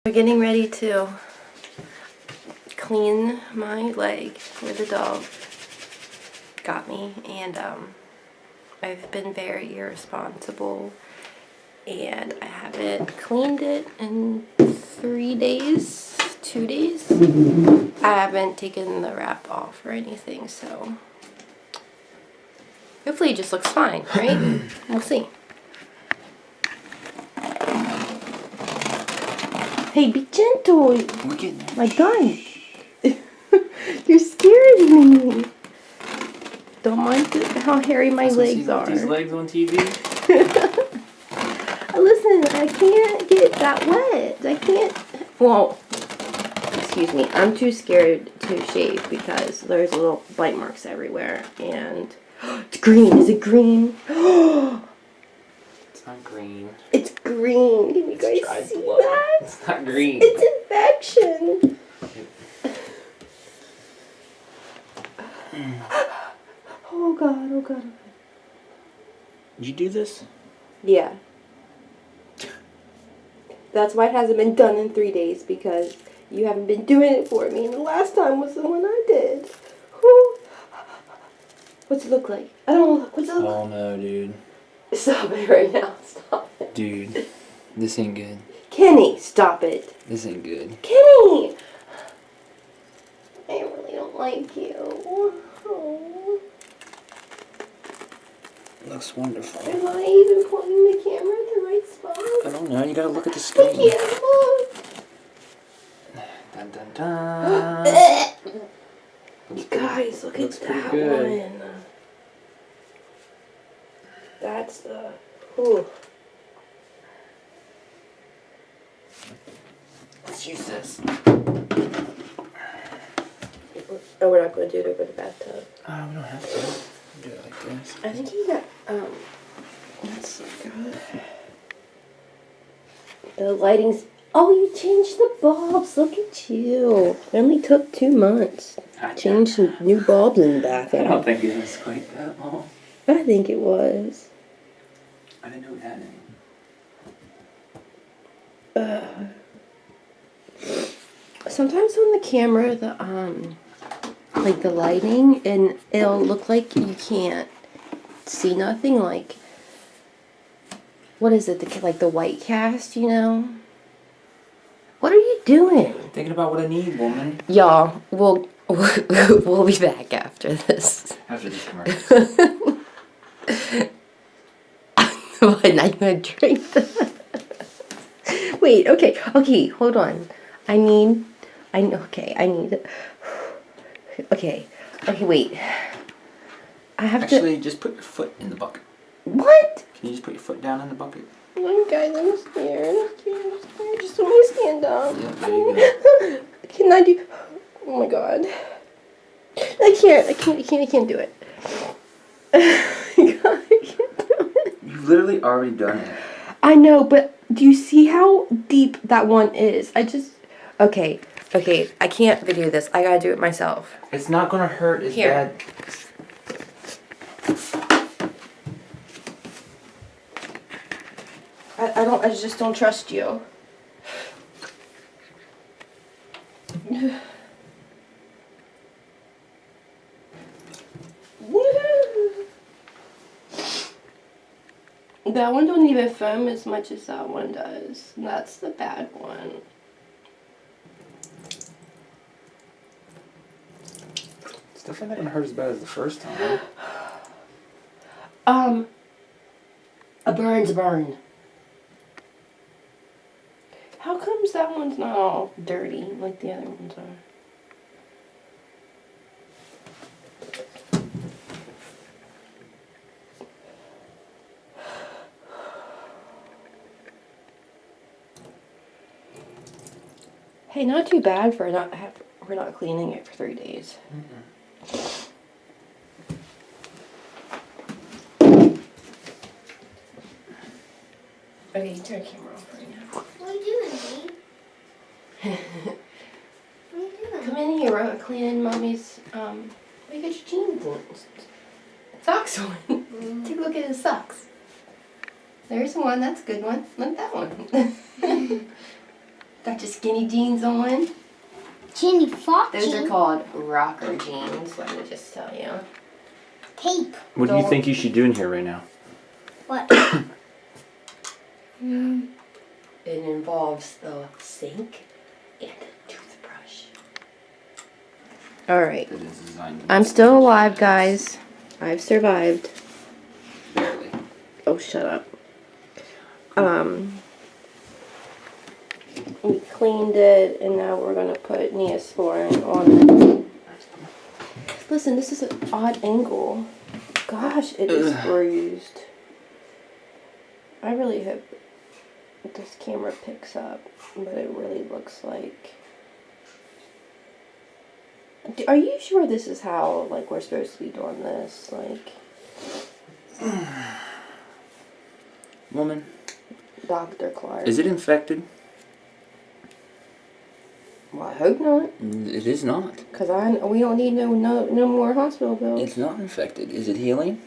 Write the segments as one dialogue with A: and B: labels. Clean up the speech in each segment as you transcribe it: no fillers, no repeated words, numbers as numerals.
A: We're getting ready to clean my leg where the dog got me, and I've been very irresponsible and I haven't cleaned it in 3 days, 2 days. I haven't taken the wrap off or anything, so hopefully it just looks fine, right? We'll see. Hey, be gentle.
B: We're getting there.
A: My God. You're scaring me. Don't mind how hairy my legs are.
B: These legs on TV.
A: Listen, I can't get that wet. I can't. Well, excuse me. I'm too scared to shave because there's little bite marks everywhere. And it's green. Is it green?
B: It's not green.
A: It's green. Can you guys see that?
B: It's not green.
A: It's infection. Oh God, oh God, oh God.
B: Did you do this?
A: Yeah. That's why it hasn't been done in 3 days, because you haven't been doing it for me. And the last time was the one I did. Whew. What's it look like? I don't know. What's it look like?
B: Oh no, dude.
A: Stop it right now. Stop it.
B: Dude, this ain't good.
A: Kenny, stop it.
B: This ain't good.
A: Kenny! I really don't like you. Oh.
B: Looks wonderful.
A: Am I even pointing the camera at the right spot?
B: I don't know. You gotta look at the
A: I
B: screen.
A: can't look.
B: Dun dun dun.
A: You guys, look at that
B: good.
A: one. That's the. Ooh.
B: Let's use this.
A: Oh, we're not going to do it over the bathtub.
B: We don't have to. Do it like this.
A: I think you got. Let's see. The lighting's. Oh, you changed the bulbs. Look at you. It only took 2 months. Changed some new bulbs in the bathroom.
B: I don't think it was quite that long.
A: I think it was.
B: I didn't know we had any.
A: Sometimes on the camera, like the lighting, and it'll look like you can't see nothing. Like, what is it? Like the white cast, you know? What are you doing?
B: Thinking about what I need, woman.
A: Y'all, we'll be back after this.
B: After this commercial.
A: What, not gonna drink that? Wait, okay, hold on. Okay, wait. I have
B: Actually, just put your foot in the bucket.
A: What?
B: Can you just put your foot down in the bucket?
A: Oh, guys, I'm scared. Just let me stand up.
B: Yeah, there you go.
A: Can I do... Oh, my God. I can't do it. God, I can't do it.
B: You've literally already done it.
A: I know, but do you see how deep that one is? Okay, I can't video this. I gotta do it myself.
B: It's not gonna hurt as
A: Here.
B: bad.
A: I just don't trust you. That one don't even foam as much as that one does. That's the bad one.
B: It's definitely not gonna hurt as bad as the first time.
A: A burn's a burn. How comes that one's not all dirty like the other ones are? Hey, not too bad for we're not cleaning it for 3 days. Okay, you turn the camera off right now.
C: What are you doing, Lee? What are you doing?
A: Come in here, we're cleaning Mommy's, where you get your jeans and socks on. Take a look at his socks. There's one, that's a good one. Look at that one. Got your skinny jeans on.
C: Jenny Fox.
A: Those are called rocker jeans, let me just tell you.
C: Tape.
B: What do you think you should do in here right now?
C: What?
A: It involves the sink and a toothbrush. Alright.
B: It is designed.
A: I'm still alive, guys. I've survived.
B: Barely.
A: Oh, shut up. We cleaned it, and now we're gonna put Neosporin on it. Listen, this is an odd angle. Gosh, it is bruised. I really hope this camera picks up, but it really looks like... Are you sure this is how, like, we're supposed to be doing this? Like...
B: Woman.
A: Dr. Clark.
B: Is it infected?
A: Well, I hope not.
B: It is not.
A: Because we don't need no more hospital bills.
B: It's not infected. Is it healing?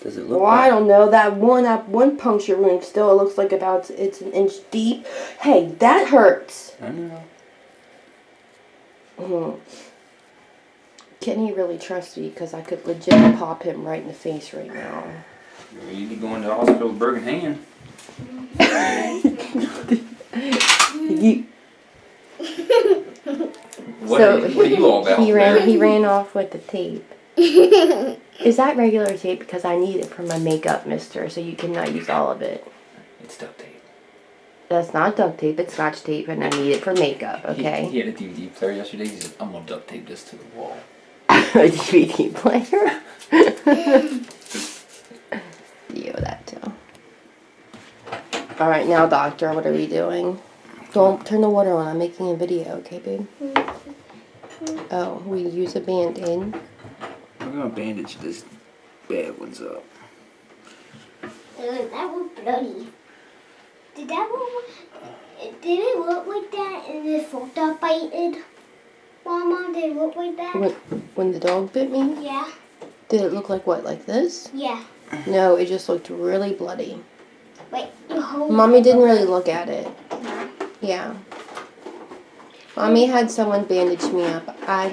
B: Does it look
A: Well, I
B: like...
A: don't know. That one puncture wound still looks like it's an inch deep. Hey, that hurts.
B: I know.
A: Can he really trust me? Because I could legit pop him right in the face right now.
B: You'd be going to the hospital with broken hand. What are you all about?
A: He ran off with the tape. Is that regular tape? Because I need it for my makeup, mister, so you cannot use all of it.
B: It's duct tape.
A: That's not duct tape, it's Scotch tape, and I need it for makeup, okay?
B: He had a DVD player yesterday. He said, I'm going to duct tape this to the wall.
A: A DVD player? You that too. Alright, now doctor, what are we doing? Don't turn the water on, I'm making a video, okay babe? Oh, we use a Band-Aid.
B: We're going to bandage this bad ones up.
C: That was bloody. Did it look like that and the foot got bited? Mama, did it look like that?
A: When the dog bit me?
C: Yeah.
A: Did it look like what, like this?
C: Yeah.
A: No, it just looked really bloody.
C: Wait, you hold
A: Mommy didn't really look at it. Yeah. Mommy had someone bandage me up. I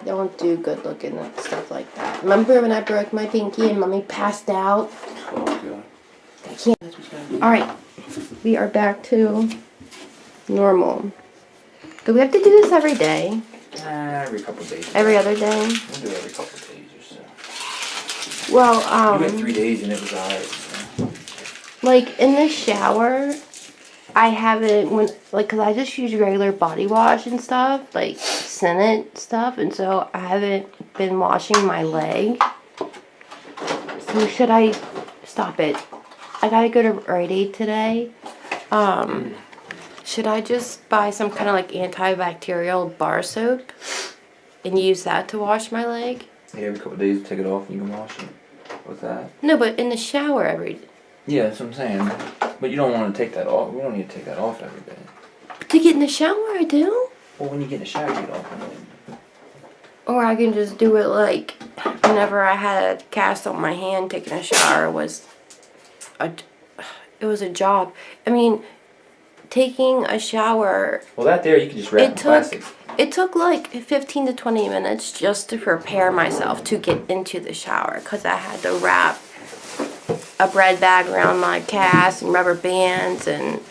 A: don't do good looking at stuff like that. Remember when I broke my pinky and Mommy passed out?
B: Oh, God.
A: I can't. Alright. We are back to normal. Do we have to do this every day?
B: Every couple days.
A: Every other day?
B: We'll do it every couple days or so.
A: Well,
B: You went 3 days and it was alright. So.
A: like in the shower, I haven't, because I just use regular body wash and stuff, like Senate stuff, and so I haven't been washing my leg. So should I stop it? I gotta go to Rite Aid today. Should I just buy some kind of like antibacterial bar soap and use that to wash my leg?
B: Yeah, every couple days take it off and you can wash it with that.
A: No, but in the shower every day.
B: Yeah, that's what I'm saying. But you don't want to take that off. We don't need to take that off every day.
A: To get in the shower, I do.
B: Well, when you get in the shower, you get it off.
A: Or I can just do it like whenever I had a cast on my hand, taking a shower was a job. I mean, taking a shower.
B: Well, that there you can just wrap in plastic.
A: It took like 15 to 20 minutes just to prepare myself to get into the shower because I had to wrap a bread bag around my cast and rubber bands and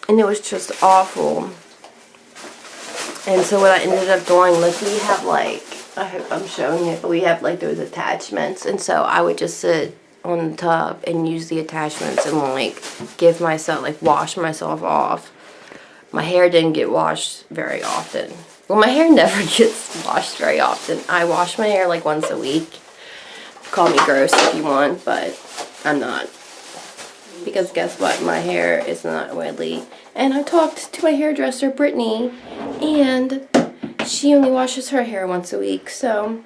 A: it was just awful. And so what I ended up doing was we have like, I hope I'm showing it, but we have like those attachments, and so I would just sit on the tub and use the attachments and like give myself, like wash myself off. My hair didn't get washed very often. Well, my hair never gets washed very often. I wash my hair like once a week. Call me gross if you want, but I'm not. Because guess what? My hair is not oily. And I talked to my hairdresser, Brittany, and she only washes her hair once a week. So,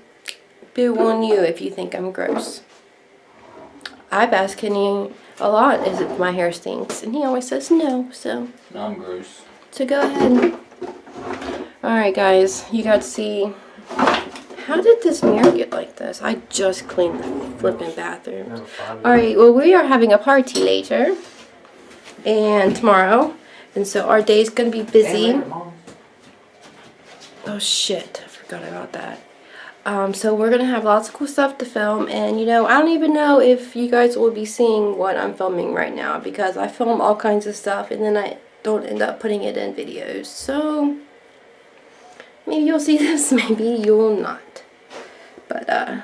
A: boo on you if you think I'm gross. I've asked Kenny a lot if my hair stinks, and he always says no, so.
B: No, I'm gross.
A: So go ahead. Alright guys, you got to see. How did this mirror get like this? I just cleaned the flipping bathroom. Alright, well we are having a party later. And tomorrow. And so our day's gonna be busy.
B: Hey, later, Mom.
A: Oh shit, I forgot about that. So we're gonna have lots of cool stuff to film, and you know, I don't even know if you guys will be seeing what I'm filming right now, because I film all kinds of stuff and then I don't end up putting it in videos. So maybe you'll see this, maybe you will not. But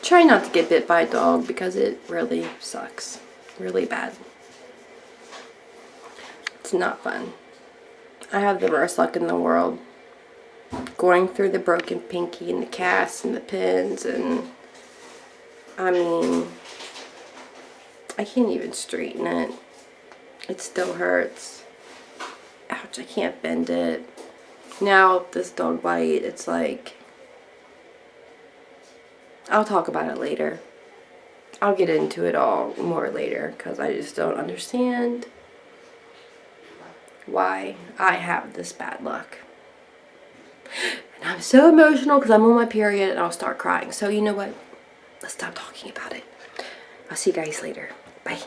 A: try not to get bit by a dog, because it really sucks. Really bad. It's not fun. I have the worst luck in the world. Going through the broken pinky and the cast and the pins, and I mean, I can't even straighten it. It still hurts. Ouch, I can't bend it. Now this dog bite, it's like, I'll talk about it later. I'll get into it all more later, because I just don't understand why I have this bad luck. And I'm so emotional because I'm on my period and I'll start crying. So you know what? Let's stop talking about it. I'll see you guys later. Bye.